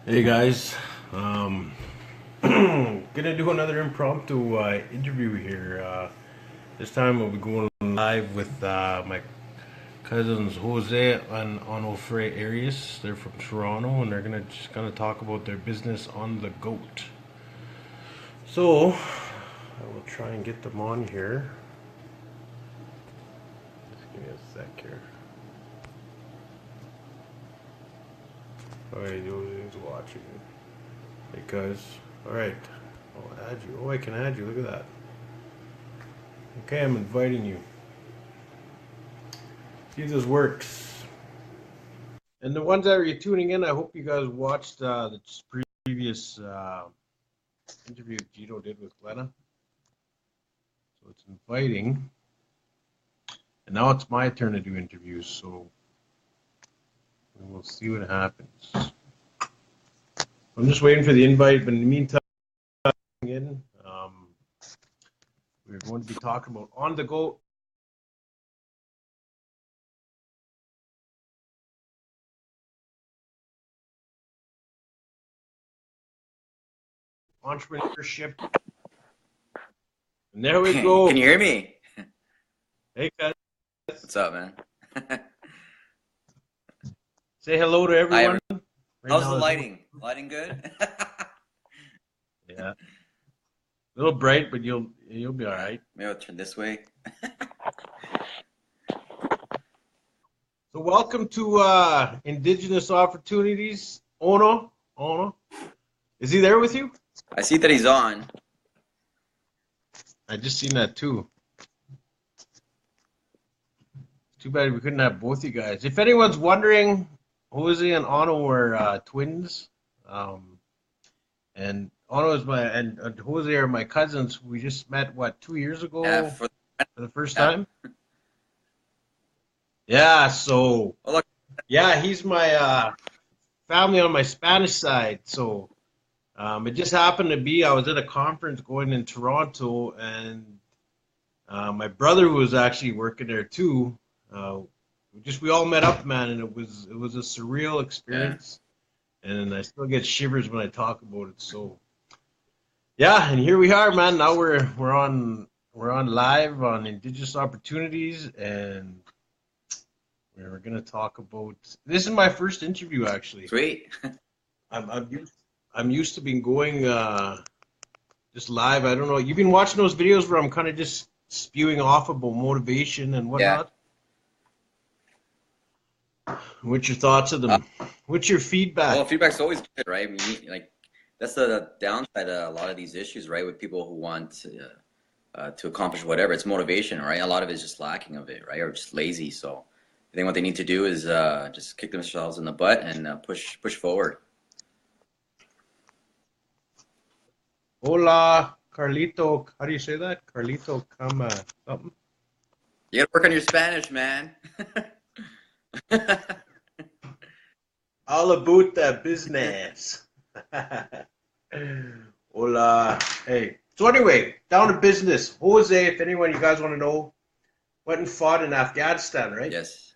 Hey guys, gonna do another impromptu interview here. This time we'll be going live with my cousins Jose and Onofre Arias. They're from Toronto, and they're gonna talk about their business on the goat. So I will try and get them on here. Just give me a sec here. Alright, Jose's watching. Because, alright, I'll add you. Oh, I can add you. Look at that. Okay, I'm inviting you. See if this works. And the ones that are tuning in, I hope you guys watched the previous interview Gito did with Glenna. So it's inviting. And now it's my turn to do interviews, so we'll see what happens. I'm just waiting for the invite, but in the meantime, we're going to be talking about on the go. Entrepreneurship. And there we go. Can you hear me? Hey, guys. What's up, man? Say hello to everyone. Hi, how's the lighting? Lighting good? Yeah. A little bright, but you'll be all right. Maybe I'll turn this way. So welcome to Indigenous Opportunities. Ono. Is he there with you? I see that he's on. I just seen that too. Too bad we couldn't have both you guys. If anyone's wondering, Jose and Ono are twins. And Ono is and Jose are my cousins. We just met, 2 years ago for the first time? Yeah, so, yeah, he's my family on my Spanish side. So it just happened to be I was at a conference going in Toronto, and my brother was actually working there too. We all met up, man, and it was a surreal experience. Yeah. And I still get shivers when I talk about it. So, yeah, and here we are, man. Now we're on live on Indigenous Opportunities, and we're gonna talk about. This is my first interview, actually. Sweet. I'm used to being going just live. I don't know. You've been watching those videos where I'm kind of just spewing off about motivation and whatnot. Yeah. What's your thoughts of them? What's your feedback? Well, feedback's always good, right? I mean, like, that's the downside of a lot of these issues, right? With people who want to accomplish whatever, it's motivation, right? A lot of it is just lacking of it, right? Or just lazy. So I think what they need to do is just kick themselves in the butt and push forward. Hola, Carlito. How do you say that? Carlito, come something. You gotta work on your Spanish, man. All about that business. Hola. Hey. So anyway, down to business. Jose, if anyone you guys want to know, went and fought in Afghanistan, right? Yes.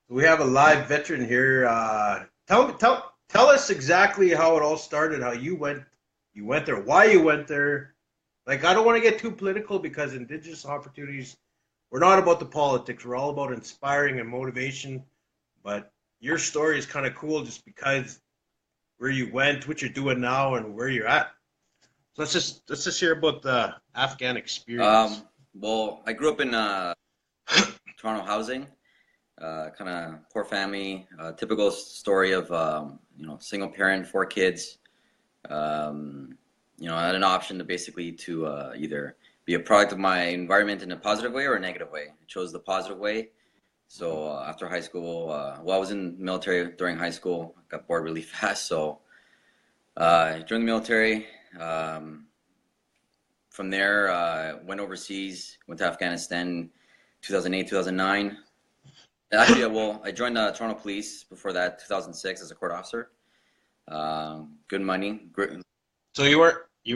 We have a live veteran here. Tell us exactly how it all started, how you went there, why you went there. Like, I don't want to get too political because Indigenous Opportunities, we're not about the politics. We're all about inspiring and motivation. But your story is kind of cool just because where you went, what you're doing now, and where you're at. So let's just hear about the Afghan experience. Well, I grew up in Toronto housing, kind of poor family, typical story of single parent, 4 kids. I had an option to basically either be a product of my environment in a positive way or a negative way. I chose the positive way. So after high school, I was in the military during high school. I got bored really fast, so I joined the military. From there, went overseas, went to Afghanistan 2008, 2009. Actually, I joined the Toronto Police before that, 2006, as a court officer. Good money. So you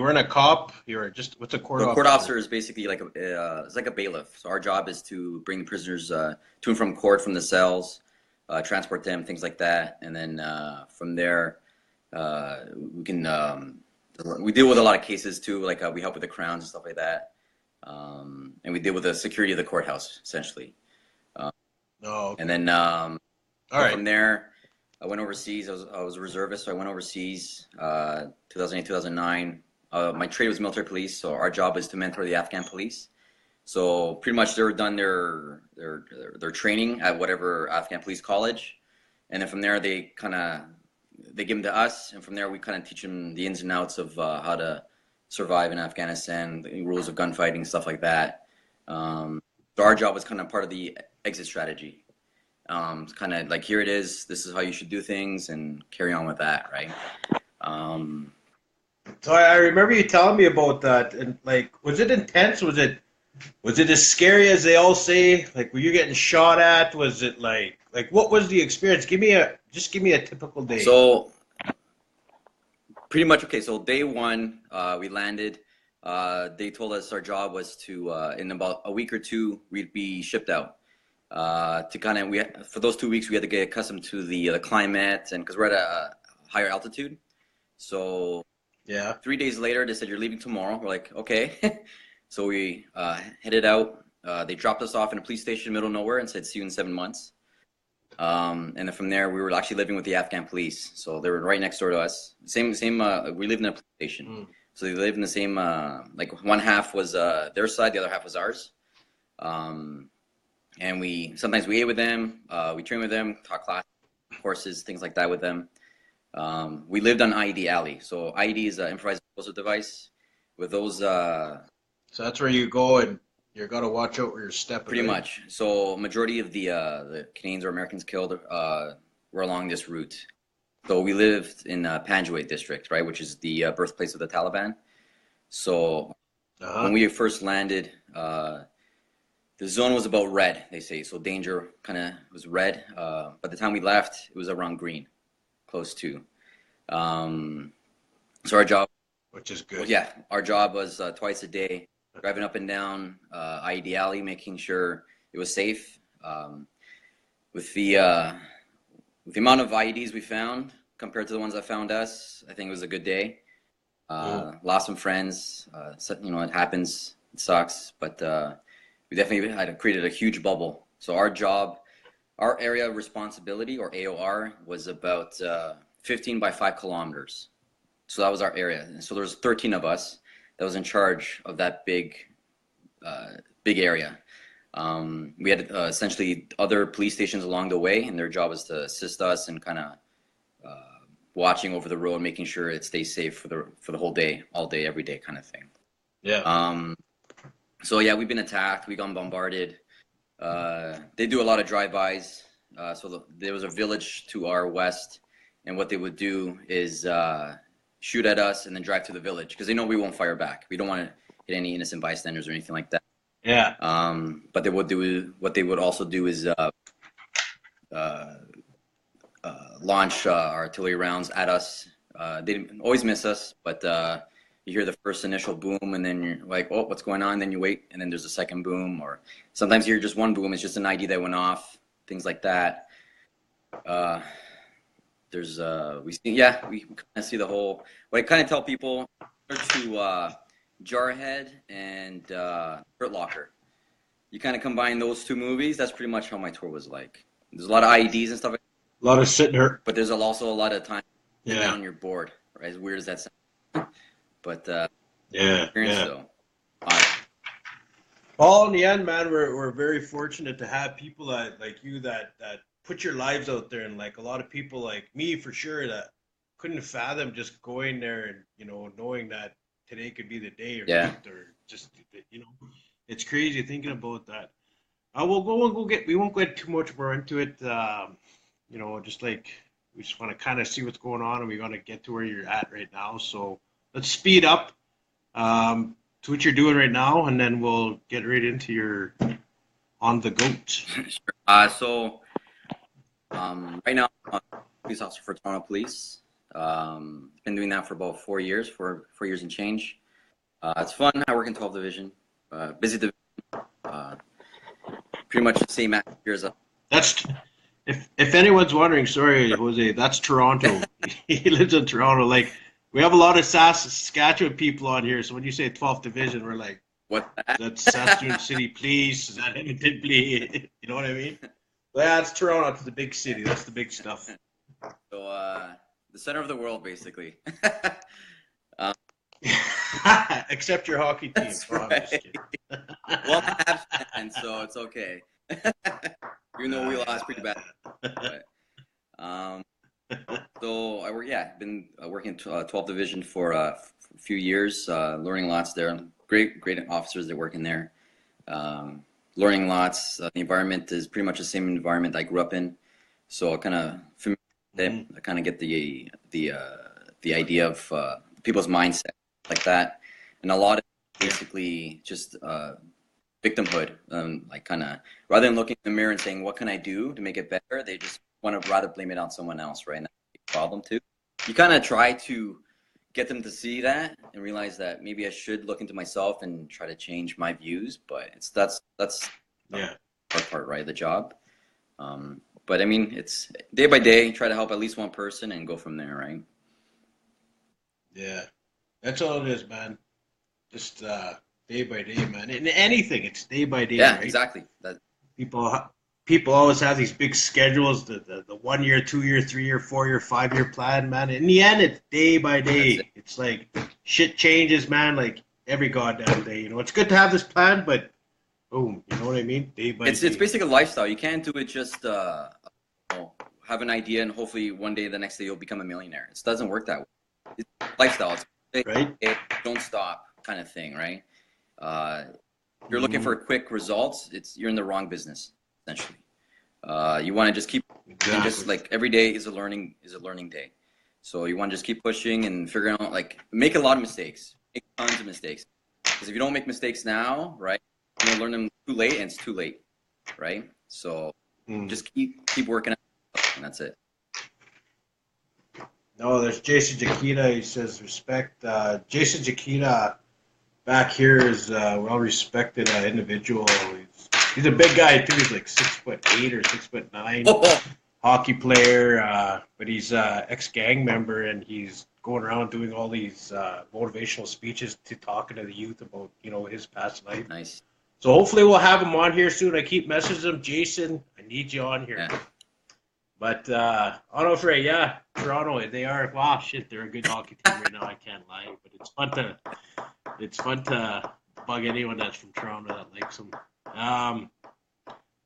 weren't a cop. You were just what's a court officer? A court officer is basically like it's like a bailiff. So our job is to bring the prisoners to and from court from the cells, transport them, things like that. And then from there, we can we deal with a lot of cases too. Like we help with the crowns and stuff like that. And we deal with the security of the courthouse essentially. Oh, okay. And then All right. from there, I went overseas. I was a reservist, so I went overseas 2008, 2009. My trade was military police, so our job is to mentor the Afghan police. So pretty much they were done their training at whatever Afghan police college, and then from there they give them to us, and from there we kind of teach them the ins and outs of how to survive in Afghanistan, the rules of gunfighting, stuff like that. So our job was kind of part of the exit strategy. It's kind of like, here it is, this is how you should do things, and carry on with that, right? So I remember you telling me about that, and like, was it intense? Was it as scary as they all say? Like, were you getting shot at? Was it like what was the experience? Give me a typical day. So pretty much, okay, so day one, we landed. They told us our job was to in about a week or two we'd be shipped out. To kind of, for those 2 weeks we had to get accustomed to the climate, and because we're at a higher altitude. So yeah, 3 days later they said, you're leaving tomorrow. We're like, okay. So we headed out. They dropped us off in a police station in the middle of nowhere and said, see you in 7 months. And then from there we were actually living with the Afghan police, so they were right next door to us. Same we lived in a police station. So they lived in the same like one half was their side, the other half was ours. And sometimes we ate with them, we trained with them, taught class courses, things like that with them. We lived on IED alley. So IED is an improvised explosive device. With those, so that's where you go and you got to watch out where you're stepping. Pretty much. So majority of the Canadians or Americans killed were along this route. So we lived in Panjwait district, right, which is the birthplace of the Taliban. So when we first landed, the zone was about red, they say. So danger kind of was red. By the time we left, it was around green, close to. So our job, which is good. Yeah, our job was twice a day, driving up and down IED alley, making sure it was safe. With the amount of IEDs we found compared to the ones that found us, I think it was a good day. Lost some friends. So, it happens. It sucks, but we definitely had created a huge bubble. So our job, our area of responsibility, or AOR, was about 15 by 5 kilometers. So that was our area. And so there was 13 of us that was in charge of that big area. We had essentially other police stations along the way, and their job was to assist us and kind of watching over the road, making sure it stays safe for the whole day, all day, every day kind of thing. Yeah. So yeah, we've been attacked. We got bombarded. They do a lot of drive-bys. So there was a village to our west, and what they would do is shoot at us and then drive to the village because they know we won't fire back. We don't want to hit any innocent bystanders or anything like that. Yeah. But what they would also do is launch artillery rounds at us. They didn't always miss us, but you hear the first initial boom, and then you're like, "Oh, what's going on?" Then you wait, and then there's a second boom, or sometimes you hear just one boom. It's just an ID that went off, things like that. We kind of see the whole. What I kind of tell people to Jarhead and Hurt Locker. You kind of combine those two movies. That's pretty much how my tour was like. There's a lot of IEDs and stuff. A lot of sitting here. But there's also a lot of time down your board, right? As weird as that sounds. But though. Well, in the end, man, we're very fortunate to have people like you that put your lives out there, and like a lot of people like me for sure that couldn't fathom just going there and knowing that today could be the day or just it's crazy thinking about that. We won't get too much more into it. Just like we just want to kind of see what's going on, and we want to get to where you're at right now. So let's speed up to what you're doing right now, and then we'll get right into your on the goat. Sure. So right now I'm a police officer for Toronto Police. Been doing that for about 4 years, 4 years and change. It's fun. I work in 12th Division. Busy division. Pretty much the same atmosphere as If anyone's wondering, sorry, Jose, that's Toronto. He lives in Toronto. Like we have a lot of Saskatchewan people on here, so when you say 12th division, we're like, What? that's Saskatoon City Police. Is that Edmonton Police? You know what I mean? But yeah, it's Toronto. It's the big city. That's the big stuff. So, the center of the world, basically. Except your hockey team. That's right. Well, I'm a Habs fan, so it's okay. Even though we lost pretty bad. But, so been working 12th division for a few years, learning lots there. Great officers that work in there. Learning lots. The environment is pretty much the same environment I grew up in, so I kind of I kind of get the idea of people's mindset like that, and a lot of basically just victimhood. Like kind of rather than looking in the mirror and saying what can I do to make it better, they just want to rather blame it on someone else, right? And that's a big problem too. You kind of try to get them to see that and realize that maybe I should look into myself and try to change my views, but that's the hard part, right? The job. But I mean, it's day by day, try to help at least one person and go from there, right? Yeah, that's all it is, man. Just day by day, man. In anything, it's day by day. Yeah, right? exactly. People always have these big schedules, the 1 year, 2 year, 3 year, 4 year, 5 year plan, man. In the end, it's day by day. It's like shit changes, man. Like every goddamn day. You know, it's good to have this plan, but boom, you know what I mean? Day by day. It's basically a lifestyle. You can't do it just have an idea and hopefully one day, the next day, you'll become a millionaire. It doesn't work that way. It's lifestyle. It's right? Don't stop kind of thing, right? If you're looking for quick results, you're in the wrong business, essentially. You want to just keep just like every day is a learning day. So you want to just keep pushing and figuring out, like, make a lot of mistakes, make tons of mistakes. Because if you don't make mistakes now, right, you're gonna learn them too late, and it's too late, right? So just keep working, and that's it. No, there's Jason Jakita. He says respect. Jason Jakita back here is a well-respected individual. He's a big guy too. He's like 6'8" or 6'9", hockey player. But he's ex-gang member, and he's going around doing all these motivational speeches talking to the youth about his past life. Nice. So hopefully we'll have him on here soon. I keep messaging him, Jason. I need you on here. Yeah. But Auto Freight, yeah, Toronto, they are. Wow, shit, they're a good hockey team right now. I can't lie, but it's fun to bug anyone that's from Toronto that likes them.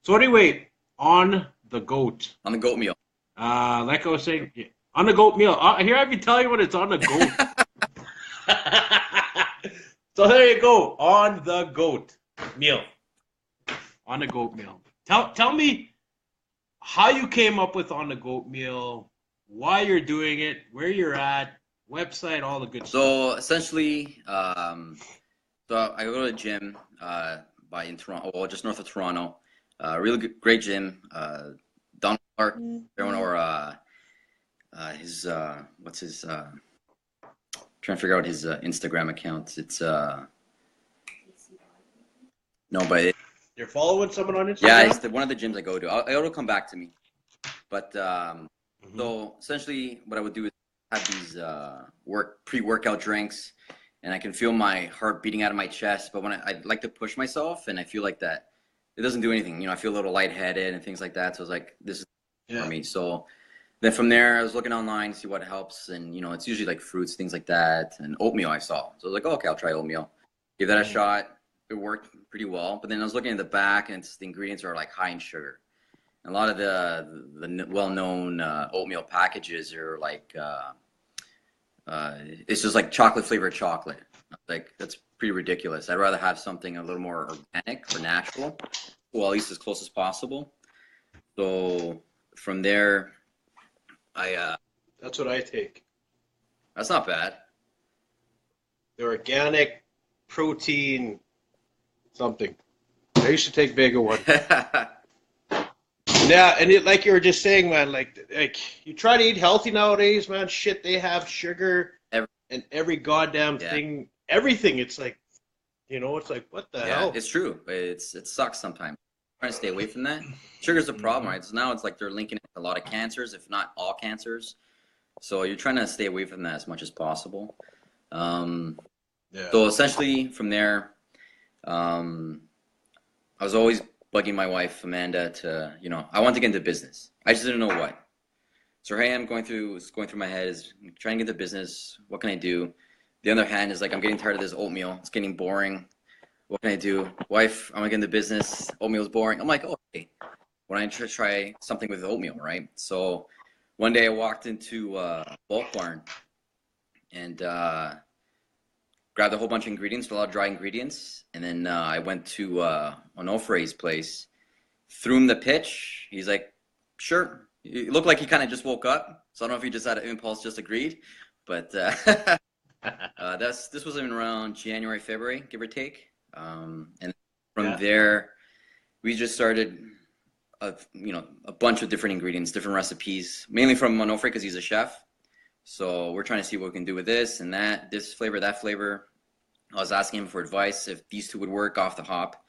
So anyway, on the goat. On the goat meal. Like I was saying, on the goat meal. Here I be telling you when it's on the goat. So there you go, on the goat meal. On the goat meal. Tell me how you came up with on the goat meal, why you're doing it, where you're at, website, all the good stuff. So essentially, so I go to a gym in Toronto, well, just north of Toronto. Really good, great gym. Don Clark, everyone, or his what's his? Trying to figure out his Instagram account. It's no, but. You're following someone on Instagram? Yeah, it's one of the gyms I go to. It'll come back to me. But so essentially, what I would do is have these pre-workout drinks, and I can feel my heart beating out of my chest. But when I like to push myself, and I feel like that, it doesn't do anything. I feel a little lightheaded and things like that. So I was like, this is for me. So then from there, I was looking online to see what helps, and it's usually like fruits, things like that, and oatmeal I saw. So I was like, oh, okay, I'll try oatmeal. Give that a shot. It worked pretty well, but then I was looking at the back, and the ingredients are like high in sugar. And a lot of the well-known oatmeal packages are like it's just like chocolate flavored chocolate. Like, that's pretty ridiculous. I'd rather have something a little more organic or natural, well, at least as close as possible. So from there, that's what I take. That's not bad. The organic protein. Something. I used to take bigger one. Yeah, and like you were just saying, man, like you try to eat healthy nowadays, man. Shit, they have sugar and every goddamn thing, everything. It's like, it's like, what the hell? It's true. It sucks sometimes. trying to stay away from that. Sugar's the problem, right? So now it's like they're linking it to a lot of cancers, if not all cancers. So you're trying to stay away from that as much as possible. So essentially from there, I was always bugging my wife, Amanda, to, I want to get into business. I just didn't know what. So here I am going through my head is trying to get into business. What can I do? The other hand is like, I'm getting tired of this oatmeal. It's getting boring. What can I do? Wife, I'm going to get into business. Oatmeal's boring. I'm like, oh, okay. Why don't I try something with oatmeal, right? So one day I walked into Bulk Barn and grabbed a whole bunch of ingredients, a lot of dry ingredients. And then I went to Onofre's place, threw him the pitch. He's like, sure. It looked like he kind of just woke up. So I don't know if he just had an impulse, just agreed. But this was around January, February, give or take. And from there, we just started, a bunch of different ingredients, different recipes, mainly from Onofre because he's a chef. So we're trying to see what we can do with this and that, this flavor, that flavor. I was asking him for advice if these two would work off the hop.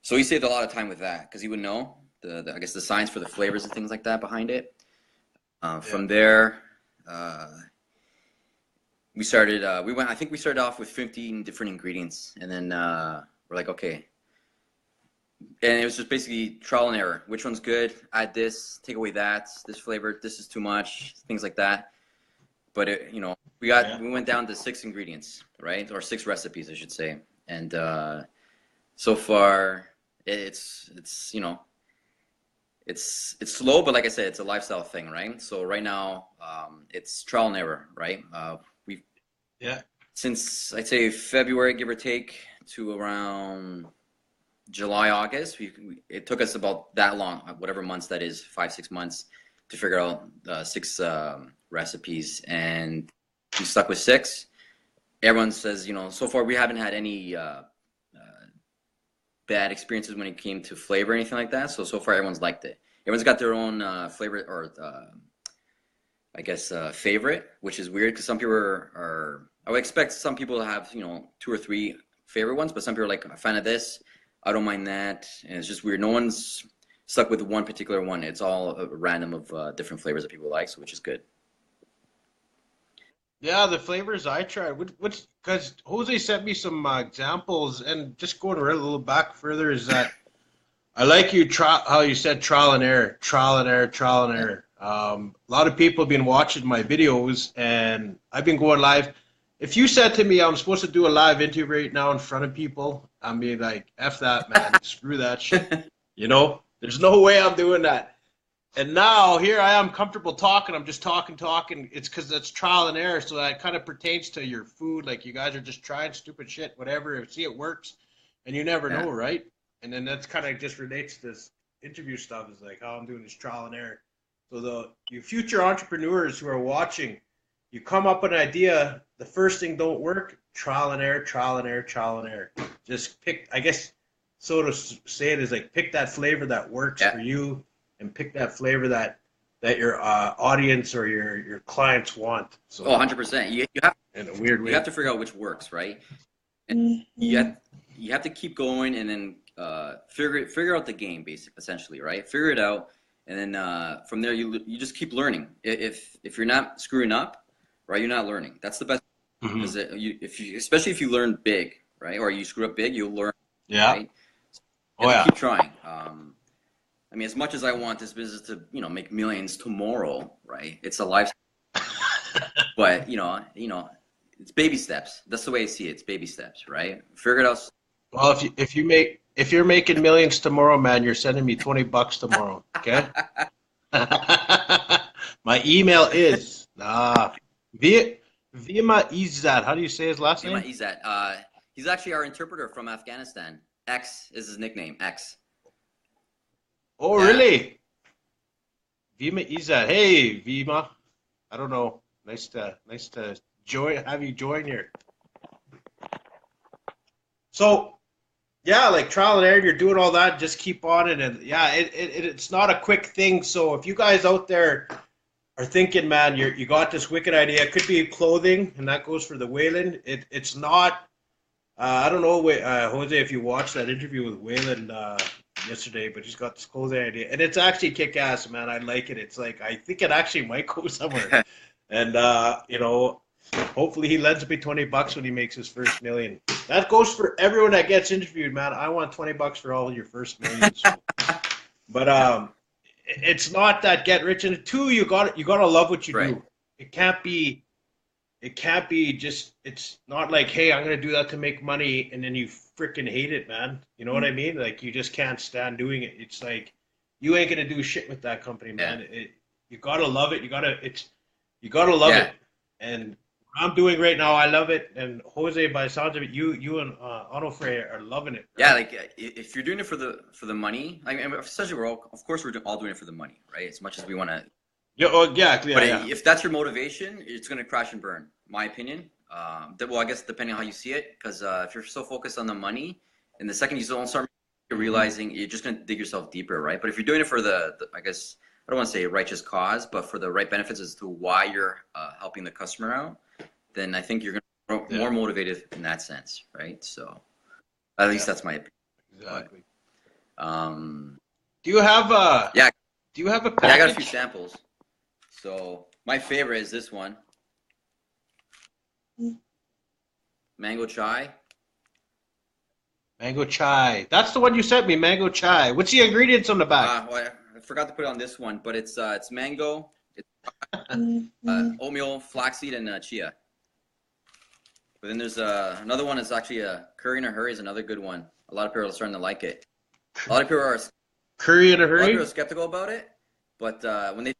So he saved a lot of time with that because he would know I guess the science for the flavors and things like that behind it. From there, we started. I think we started off with 15 different ingredients, and then we're like, okay. And it was just basically trial and error. Which one's good? Add this, take away that. This flavor, this is too much. Things like that. But we went down to 6 ingredients, right? Or 6 recipes, I should say. And so far, it's slow, but like I said, it's a lifestyle thing, right? So right now, it's trial and error, right? Since I'd say February, give or take, to around July, August, it took us about that long, whatever months that is, 5-6 months, to figure out 6 recipes, and we stuck with 6. Everyone says, so far we haven't had any bad experiences when it came to flavor or anything like that. So far everyone's liked it. Everyone's got their own flavor or I guess favorite, which is weird because some people are. I would expect some people to have 2 or 3 favorite ones, but some people are like, I'm a fan of this. I don't mind that, and it's just weird. No one's stuck with one particular one. It's all a random of different flavors that people like, so which is good. Yeah, the flavors I tried, which because Jose sent me some examples, and just going a little back further is that I like how you said trial and error, trial and error, trial and error. A lot of people have been watching my videos, and I've been going live. If you said to me I'm supposed to do a live interview right now in front of people, I'd be like, F that, man, screw that shit. There's no way I'm doing that. And now here I am comfortable talking. I'm just talking. It's because it's trial and error. So that kind of pertains to your food. Like you guys are just trying stupid shit, whatever. See, it works, and you never know, right? And then that's kind of just relates to this interview stuff. Is like how I'm doing this trial and error. So you future entrepreneurs who are watching, you come up with an idea. The first thing don't work. Trial and error, trial and error, trial and error. Just pick. I guess so to say it is like pick that flavor that works for you. And pick that flavor that your audience or your clients want. So, 100%. You have in a weird way. You have to figure out which works, right? And you have to keep going and then figure out the game, essentially, right? Figure it out, and then from there you just keep learning. If you're not screwing up, right, you're not learning. That's the best. Because especially if you learn big, right, or you screw up big, you'll learn. Yeah. Right? So keep trying. I mean, as much as I want this business to, make millions tomorrow, right? It's a lifestyle. But, it's baby steps. That's the way I see it. It's baby steps, right? Figure it out. Well, if you're making millions tomorrow, man, you're sending me $20 tomorrow, okay? My email is Vima Izzat. How do you say his last name? Vima Izzat. He's actually our interpreter from Afghanistan. X is his nickname. X. Oh, really? Vima Izzat. Hey, Vima. I don't know. Nice to have you join here. So, yeah, like trial and error, you're doing all that, just keep on it. And yeah, it's not a quick thing. So if you guys out there are thinking, man, you got this wicked idea, it could be clothing, and that goes for the Wayland. It's not, I don't know, Jose, if you watched that interview with Wayland, yesterday, but he's got this clothing idea, and it's actually kick ass, man. I like it. It's like I think it actually might go somewhere, and you know, hopefully he lends me $20 when he makes his first million. That goes for everyone that gets interviewed, man. I want $20 for all your first million. So. But it's not that get rich, and two, you got to love what you do. It can't be just. It's not like, hey, I'm gonna do that to make money, and then you freaking hate it, man. You know what I mean? Like you just can't stand doing it. It's like you ain't gonna do shit with that company, man. You gotta love it. You gotta love it. And what I'm doing right now, I love it. And Jose, by the sounds of it, you and Otto Frey are loving it. Right? Yeah, like if you're doing it for the money, I mean, essentially we're all doing it for the money, right? As much as we want to. Yeah, but if that's your motivation, it's going to crash and burn, my opinion. Well, I guess depending on how you see it, because if you're so focused on the money, and the second you don't start realizing, you're just going to dig yourself deeper, right? But if you're doing it for the I guess I don't want to say righteous cause, but for the right benefits as to why you're helping the customer out, then I think you're going to be more motivated in that sense, right? So at least that's my opinion. Exactly. But, do you have a? Yeah. Do you have a package? Yeah, I got a few samples. So my favorite is this one. Mango chai. Mango chai. That's the one you sent me, mango chai. What's the ingredients on the back? Well, I forgot to put it on this one, but it's mango, it's oatmeal, flaxseed, and chia. But then there's another one. Is actually a curry in a hurry is another good one. A lot of people are starting to like it. A lot of people are curry in a hurry. A lot of people are skeptical about it, but when they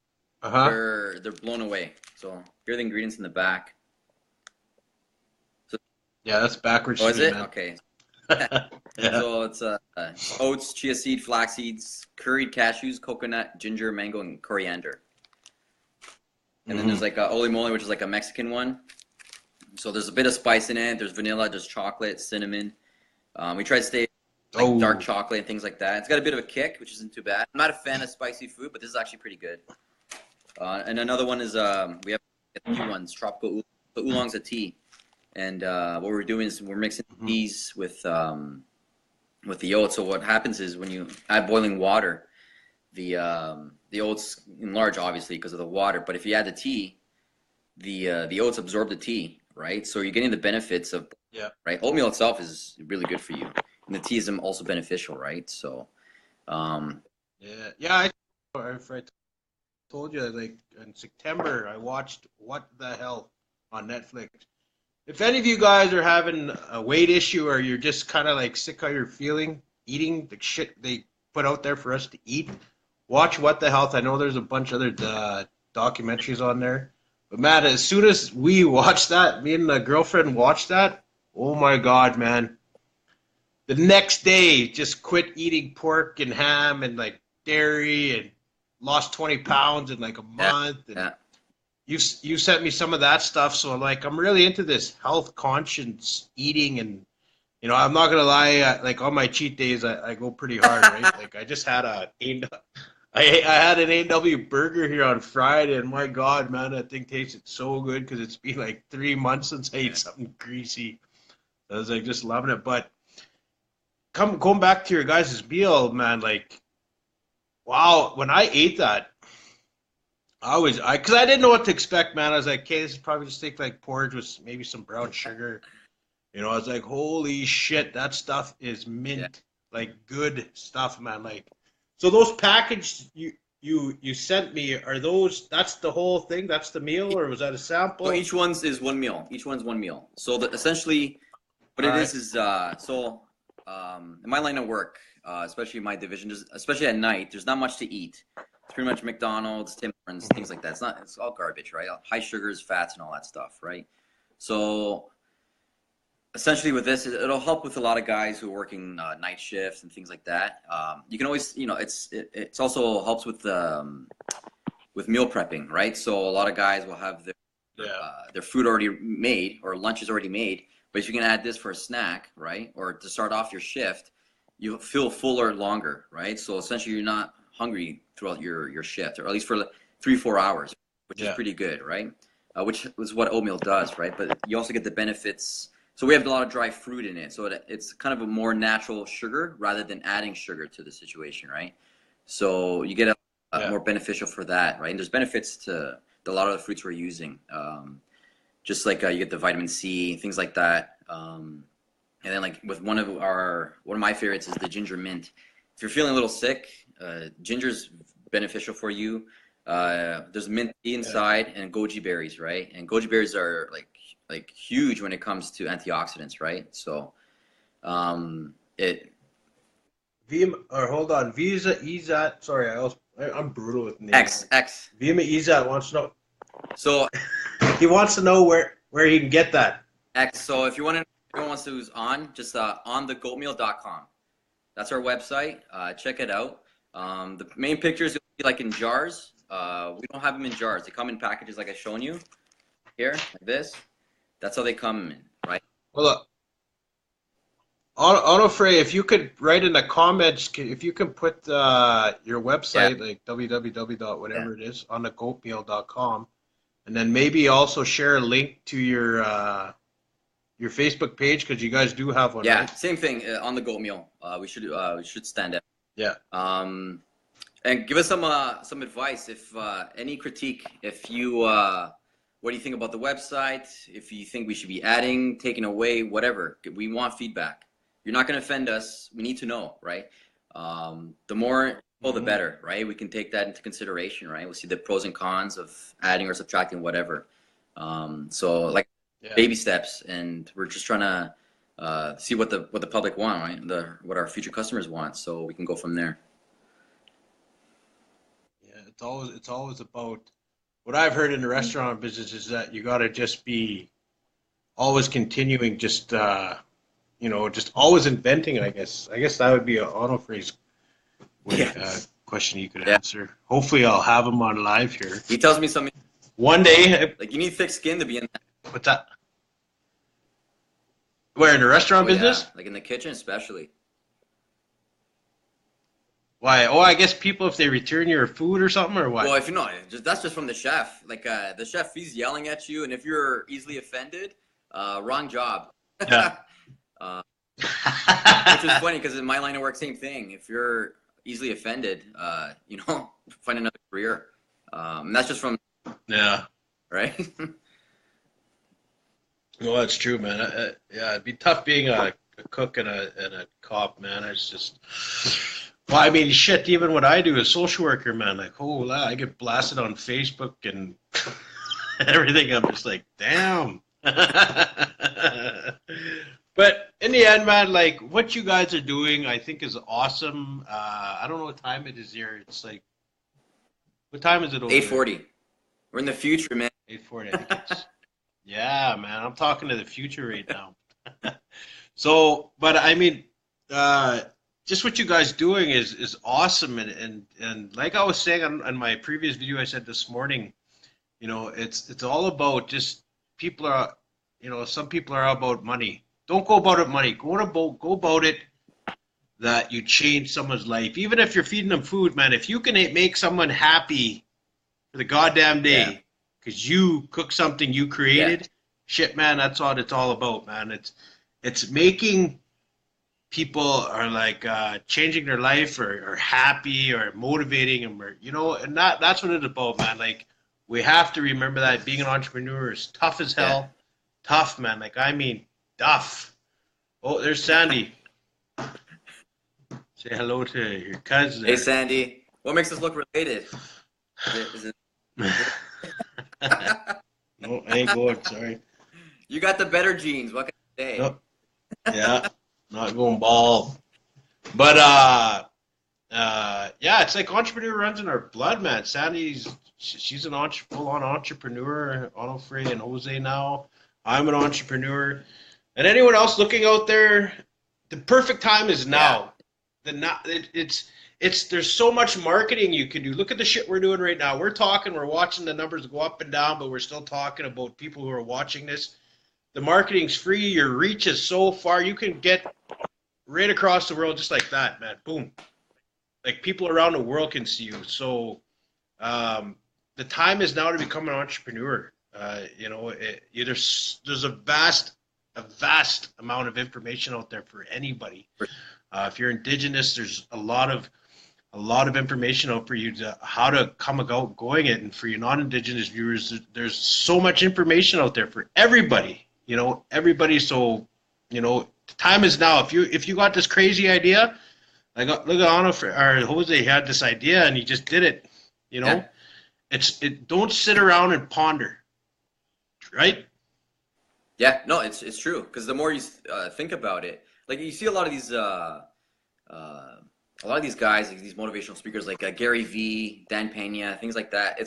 they're blown away. So here are the ingredients in the back. So, yeah, that's backwards. Oh, is it? Man. Okay. Yeah. So it's oats, chia seed, flax seeds, curried cashews, coconut, ginger, mango, and coriander. And then there's like a oli mole, which is like a Mexican one. So there's a bit of spice in it. There's vanilla, there's chocolate, cinnamon. We try to stay like dark chocolate and things like that. It's got a bit of a kick, which isn't too bad. I'm not a fan of spicy food, but this is actually pretty good. And another one is we have a few ones, tropical oolong's a tea. And what we're doing is we're mixing teas with the oats. So what happens is when you add boiling water, the oats enlarge obviously because of the water. But if you add the tea, the oats absorb the tea, right? So you're getting the benefits of right. Oatmeal itself is really good for you, and the tea is also beneficial, right? So I told you, like in September I watched What the Hell on Netflix. If any of you guys are having a weight issue or you're just kind of like sick how you're feeling, eating the shit they put out there for us to eat, watch What the Health. I know there's a bunch of other documentaries on there. But, man, as soon as we watched that, me and the girlfriend watched that, oh, my God, man. The next day, just quit eating pork and ham and, like, dairy and lost 20 pounds in, like, a month. And you sent me some of that stuff, so like I'm really into this health conscious eating, and you know I'm not gonna lie, like on my cheat days I go pretty hard, right? Like I just had I had an A&W burger here on Friday, and my God, man, that thing tasted so good because it's been like 3 months since I ate something greasy. I was like just loving it. But going back to your guys' meal, man, like wow, when I ate that. Because I didn't know what to expect, man. I was like, okay, this is probably just take like porridge with maybe some brown sugar. You know, I was like, holy shit, that stuff is mint, like good stuff, man. Like, so those packages you sent me, are those? That's the whole thing. That's the meal, or was that a sample? So each one's is one meal. Each one's one meal. So essentially, what it is so in my line of work, especially in my division, especially at night, there's not much to eat. It's pretty much McDonald's, Tim Hortons, things like that. It's all garbage, right? High sugars, fats, and all that stuff, right? So essentially with this, it'll help with a lot of guys who are working night shifts and things like that. You can always, you know, it's also helps with meal prepping, right? So a lot of guys will have their food already made or lunch is already made, but if you can add this for a snack, right, or to start off your shift, you feel fuller longer, right? So essentially, you're not hungry throughout your shift, or at least for 3-4 hours, which is pretty good, right? Which is what oatmeal does, right? But you also get the benefits So we have a lot of dry fruit in it. So it's kind of a more natural sugar rather than adding sugar to the situation, right? So you get a more beneficial for that, right? And there's benefits to a lot of the fruits we're using. Just like you get the vitamin C, things like that. And then like with one of my favorites is the ginger mint. If you're feeling a little sick, ginger's beneficial for you. There's mint tea inside and goji berries, right? And goji berries are like huge when it comes to antioxidants, right? So it hold on, Visa Ezat. Sorry, I'm brutal with names. X. Vima Ezat wants to know. So he wants to know where he can get that. X. So if you want to, everyone wants to who's on, just onthegoatmeal.com. That's our website. Check it out. The main pictures will be like in jars. We don't have them in jars. They come in packages like I've shown you here, like this. That's how they come in, right? Well, look, Onofre, if you could write in the comments, if you can put your website, like www. whatever it is, on the goatmeal.com, and then maybe also share a link to your Facebook page, because you guys do have one. Yeah, right? Same thing on the goat meal. We should stand out. Yeah. And give us some advice, if any critique, if you what do you think about the website, if you think we should be adding, taking away, whatever. We want feedback. You're not going to offend us. We need to know, right? The more info, the better, right? We can take that into consideration, right? We'll see the pros and cons of adding or subtracting, whatever. So like baby steps, and we're just trying to see what the public want, right? What our future customers want, so we can go from there. Yeah, it's always about, what I've heard in the restaurant business is that you got to just be always continuing, just just always inventing. I guess that would be an Onofre's question you could answer. Hopefully, I'll have him on live here. He tells me something. One day, like you need thick skin to be in that. What's that? Where, in the restaurant business? Yeah. Like in the kitchen, especially. Why? Oh, I guess people, if they return your food or something, or what? Well, if you know, that's just from the chef. Like the chef, he's yelling at you, and if you're easily offended, wrong job. Yeah. Which is funny, because in my line of work, same thing. If you're easily offended, find another career. And that's just from right. Well, that's true, man. It'd be tough being a cook and a cop, man. It's just. Well, I mean, shit, even what I do as social worker, man, like, I get blasted on Facebook and everything. I'm just like, damn. But in the end, man, like, what you guys are doing, I think is awesome. I don't know what time it is here. It's like, what time is it over 8:40. We're in the future, man. 8:40. Yeah, man, I'm talking to the future right now. So, but I mean, just what you guys doing is awesome, and like I was saying on my previous video I said this morning, it's all about just people are, some people are about money. Don't go about it money. Go about it that you change someone's life. Even if you're feeding them food, man, if you can make someone happy for the goddamn day because you cook something you created, shit, man, that's what it's all about, man. It's making people are like changing their life or happy or motivating them, or and that's what it's about, man. Like, we have to remember that being an entrepreneur is tough as hell. Tough, man. Like, I mean, tough. Oh, there's Sandy. Say hello to your cousin. Hey, Sandy. What makes us look related? Is it... No, I ain't going. Sorry. You got the better genes. What can I say? Nope. Yeah. Not going bald. But it's like entrepreneur runs in our blood, man. Sandy's she's an full-on entrepreneur. Onofre and Jose now. I'm an entrepreneur. And anyone else looking out there, the perfect time is now. There's so much marketing you can do. Look at the shit we're doing right now. We're watching the numbers go up and down, but we're still talking about people who are watching this. The marketing's free. Your reach is so far. You can get right across the world just like that, man. Boom. Like, people around the world can see you. So the time is now to become an entrepreneur. There's a vast a vast amount of information out there for anybody. If you're Indigenous, there's a lot of information out for you to how to come about going it, and for your non-Indigenous viewers, there's so much information out there for everybody. Everybody. So, the time is now. If you got this crazy idea, like look at Anna or Jose had this idea and he just did it. Yeah. Don't sit around and ponder, right? Yeah, no, it's true, because the more you think about it, like you see a lot of these guys, like these motivational speakers, like Gary V, Dan Pena, things like that.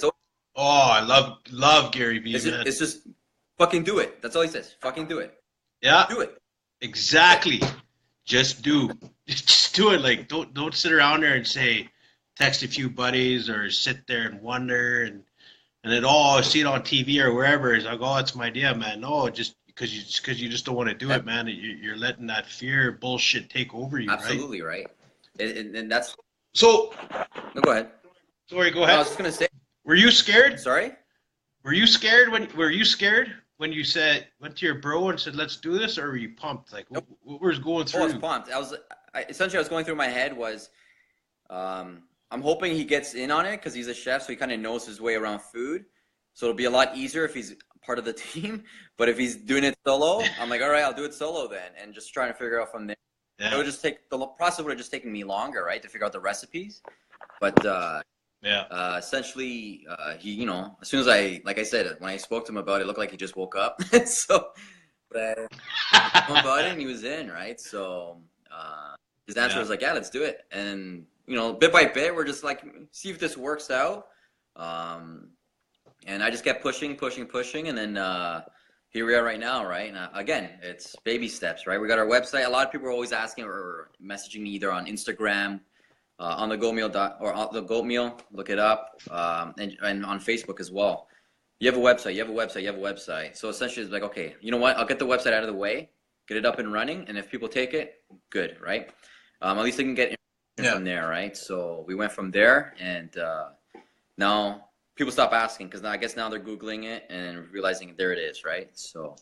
I love Gary V. It's just fucking do it. That's all he says. Fucking do it. Yeah. Do it. Exactly. Just do it. Like don't sit around there and say, text a few buddies or sit there and wonder and then see it on TV or wherever. It's like, it's my idea, man. No, just because you just don't want to do it, man. You're letting that fear bullshit take over you. Absolutely right. And that's so. No, go ahead. Sorry, go ahead. I was just gonna say. Were you scared? Sorry. Were you scared when went to your bro and said, "Let's do this," or were you pumped? Like, what was going through? I was pumped. Essentially, I was going through my head was, I'm hoping he gets in on it because he's a chef, so he kind of knows his way around food. So it'll be a lot easier if he's part of the team. But if he's doing it solo, I'm like, all right, I'll do it solo then, and just trying to figure out from there. Yeah. It would just take the process would have just taken me longer, right, to figure out the recipes. But essentially, he, as soon as like I said, when I spoke to him about it, it looked like he just woke up. So, but I told him about it, and he was in, right? So his answer was like, yeah, let's do it. And bit by bit, we're just like, see if this works out. And I just kept pushing, and then here we are right now, right? And again, it's baby steps, right? We got our website. A lot of people are always asking or messaging me either on Instagram, on the Goatmeal or on the Goatmeal. Look it up, and on Facebook as well. You have a website. So essentially, it's like, okay, you know what? I'll get the website out of the way, get it up and running, and if people take it, good, right? At least they can get from there, right? So we went from there, and now people stop asking because I guess now they're Googling it and realizing there it is, right? So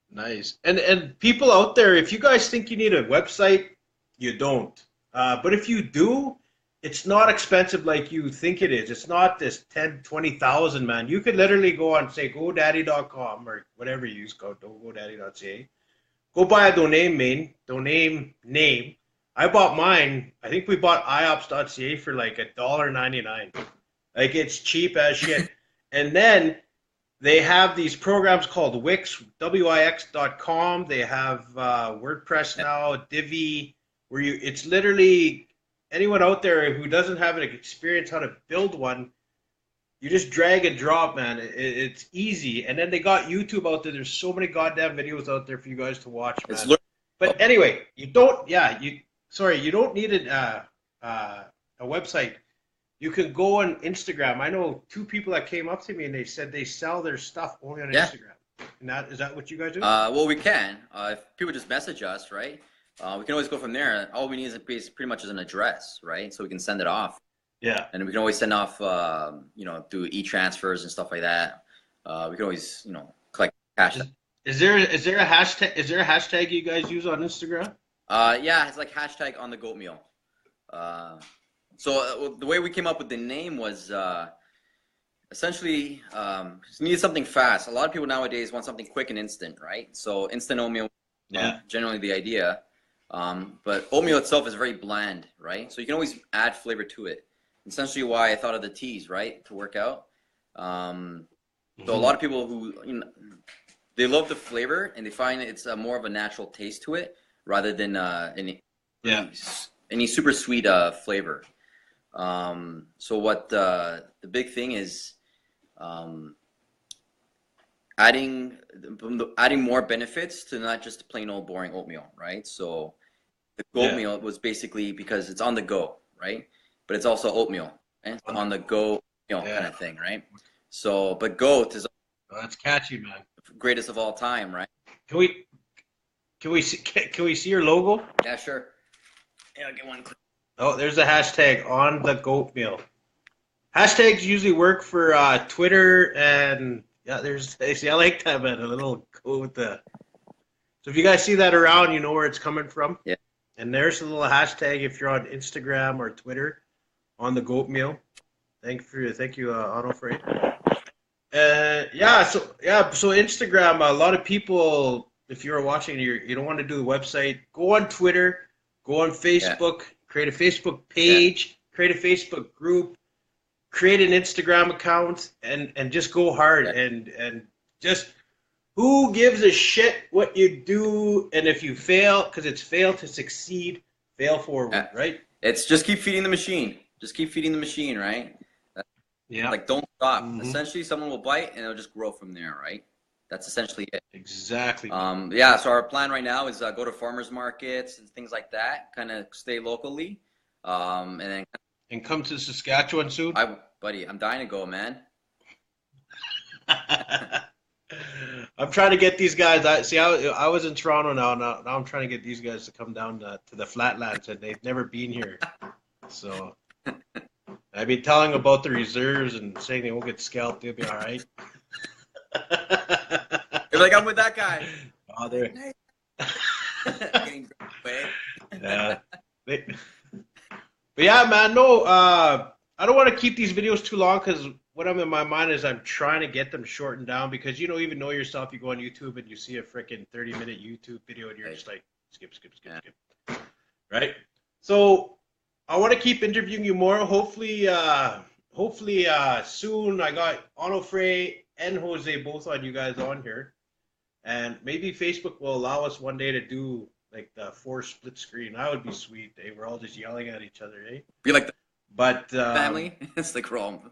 nice. And people out there, if you guys think you need a website, you don't. But if you do, it's not expensive like you think it is. It's not this 10, 20,000, man. You could literally go on, say, GoDaddy.com or whatever you use, GoDaddy.ca. Go buy a domain name. I bought mine. I think we bought IOPPS.ca for like $1.99. Like, it's cheap as shit. And then they have these programs called Wix, Wix.com. They have WordPress now, Divi, where it's literally anyone out there who doesn't have an experience how to build one, you just drag and drop, man. It's easy. And then they got YouTube out there. There's so many goddamn videos out there for you guys to watch, man. But anyway, you don't need a website. You can go on Instagram. I know 2 people that came up to me and they said they sell their stuff only on Instagram. And is that what you guys do? Well, we can. If people just message us, right? We can always go from there. All we need is pretty much is an address, right? So we can send it off. Yeah. And we can always send off, do e-transfers and stuff like that. We can always, collect cash. Is there a hashtag? Is there a hashtag you guys use on Instagram? Yeah, it's like hashtag on the Goatmeal. So the way we came up with the name was essentially needed something fast. A lot of people nowadays want something quick and instant, right? So instant oatmeal, generally the idea. But oatmeal itself is very bland, right? So you can always add flavor to it. Essentially why I thought of the teas, right, to work out. So a lot of people who, they love the flavor and they find it's more of a natural taste to it rather than any super sweet flavor. So what the big thing is adding more benefits to not just plain old boring oatmeal, right? So the Goatmeal was basically because it's on the go, right? But it's also oatmeal, right? On the go, kind of thing, right? So, but goat is that's catchy, man. Greatest of all time, right? Can we see your logo? Yeah, sure. Yeah, I'll get one quick. Oh, there's a hashtag on the Goatmeal. Hashtags usually work for Twitter and I like that, man. A little go with the So if you guys see that around, you know where it's coming from. Yeah. And there's a little hashtag if you're on Instagram or Twitter on the goat meal. Thank you, Auto Freight. So Instagram, a lot of people, if you're watching, you don't want to do the website, go on Twitter, go on Facebook, create a Facebook page, create a Facebook group, create an Instagram account, and just go hard and just who gives a shit what you do, and if you fail, because it's fail to succeed, fail forward, right? It's just keep feeding the machine. Just keep feeding the machine, right? Yeah. Like don't stop. Essentially, someone will bite and it'll just grow from there, right? That's essentially it. Exactly. Yeah. So our plan right now is go to farmers markets and things like that. Kind of stay locally, and then come to Saskatchewan soon. Buddy, I'm dying to go, man. I'm trying to get these guys. I was in Toronto now I'm trying to get these guys to come down to the Flatlands, and they've never been here. So I've been telling them about the reserves and saying they won't get scalped. They'll be all right. You're like, I'm with that guy. Oh, they're getting away. Yeah. But yeah, man. No, I don't want to keep these videos too long because what I'm in my mind is I'm trying to get them shortened down because you don't even know yourself. You go on YouTube and you see a freaking 30-minute YouTube video and you're just like, skip. Right? So I want to keep interviewing you more. Hopefully soon. I got Onofre and Jose both on you guys on here. And maybe Facebook will allow us one day to do like the 4 split screen. That would be sweet. We're all just yelling at each other, eh? Be like the but family. It's like wrong.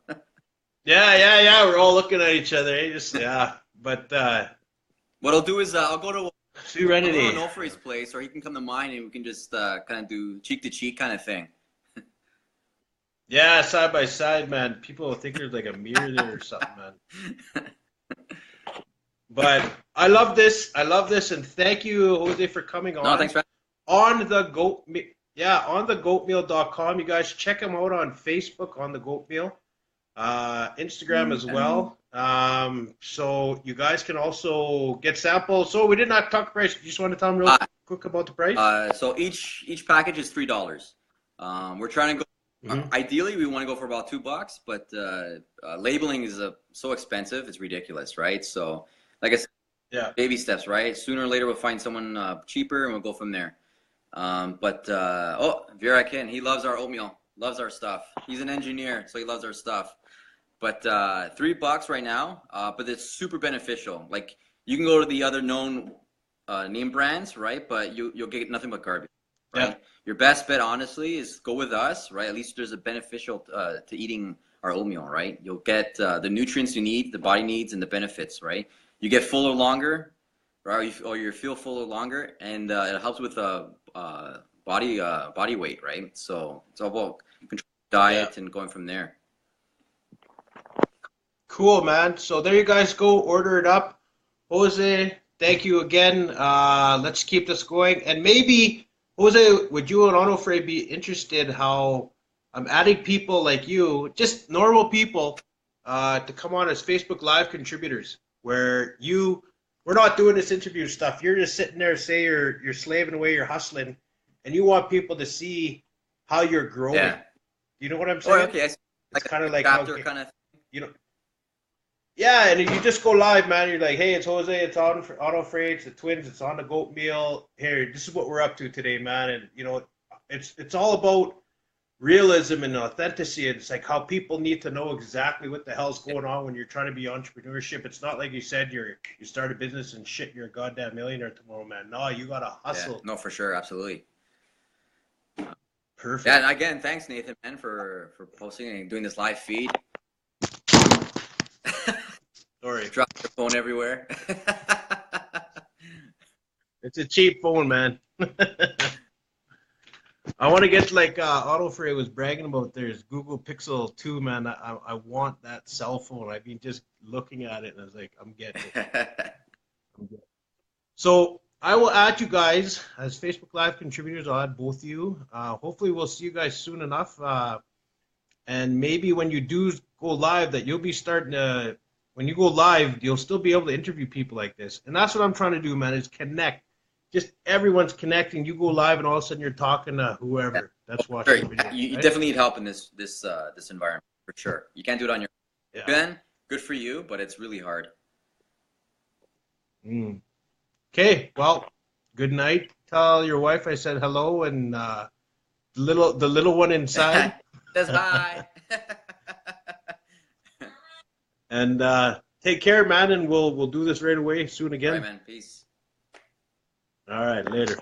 Yeah. We're all looking at each other, eh? But what I'll do is I'll go to Serenity. Onofre's place, or he can come to mine, and we can just kind of do cheek to cheek kind of thing. Yeah, side by side, man. People think there's like a mirror there or something, man. But I love this, and thank you, Jose, for coming on. No, thanks, man. On the goatmeal.com. You guys check him out on Facebook on the Goatmeal, Instagram as well. So you guys can also get samples. So we did not talk price. You just want to tell them real quick about the price? So each package is $3. We're trying to go. Ideally, we want to go for about $2, but labeling is so expensive. It's ridiculous, right? So, like I said, baby steps, right? Sooner or later, we'll find someone cheaper, and we'll go from there. Virakin, he loves our oatmeal, loves our stuff. He's an engineer, so he loves our stuff. But $3 right now, but it's super beneficial. Like you can go to the other known name brands, right? But you'll get nothing but garbage. Right? Yeah. Your best bet, honestly, is go with us, right? At least there's a beneficial to eating our oatmeal, right? You'll get the nutrients you need, the body needs, and the benefits, right? You get fuller longer, right? Or you feel fuller longer, and it helps with body weight, right? So it's all about controlling diet and going from there. Cool, man. So there you guys go. Order it up. Jose, thank you again. Let's keep this going, and maybe. Jose, would you and Onofre be interested how I'm adding people like you, just normal people, to come on as Facebook Live contributors, where we're not doing this interview stuff. You're just sitting there, say you're slaving away, you're hustling, and you want people to see how you're growing. Yeah. You know what I'm saying? Oh, okay. It's kind of like kind of, Yeah, and if you just go live, man, you're like, hey, it's Jose, it's Onofre, it's the twins, it's on the goat meal. Here, this is what we're up to today, man. And it's all about realism and authenticity. It's like how people need to know exactly what the hell's going on when you're trying to be entrepreneurship. It's not like you said you start a business and shit, you're a goddamn millionaire tomorrow, man. No, you gotta hustle. Yeah, no, for sure, absolutely. Perfect. Yeah, and again, thanks, Nathan, man, for posting and doing this live feed. Sorry. Drop your phone everywhere. It's a cheap phone, man. I want to get like Onofre was bragging about. There's Google Pixel 2, man. I want that cell phone. I've been just looking at it, and I was like, I'm getting it. So I will add you guys as Facebook Live contributors. I'll add both of you. Hopefully, we'll see you guys soon enough. And maybe when you do go live, that you'll be starting to. When you go live, you'll still be able to interview people like this. And that's what I'm trying to do, man, is connect. just everyone's connecting. You go live, and all of a sudden you're talking to whoever that's watching the video. You right? definitely need help in this environment for sure. You can't do it on your own. Yeah. Then good for you, but it's really hard. Okay, well, good night. Tell your wife I said hello, and the little one inside. Says bye. And take care, man, and we'll do this right away soon All again. right, man. Peace. All right, later.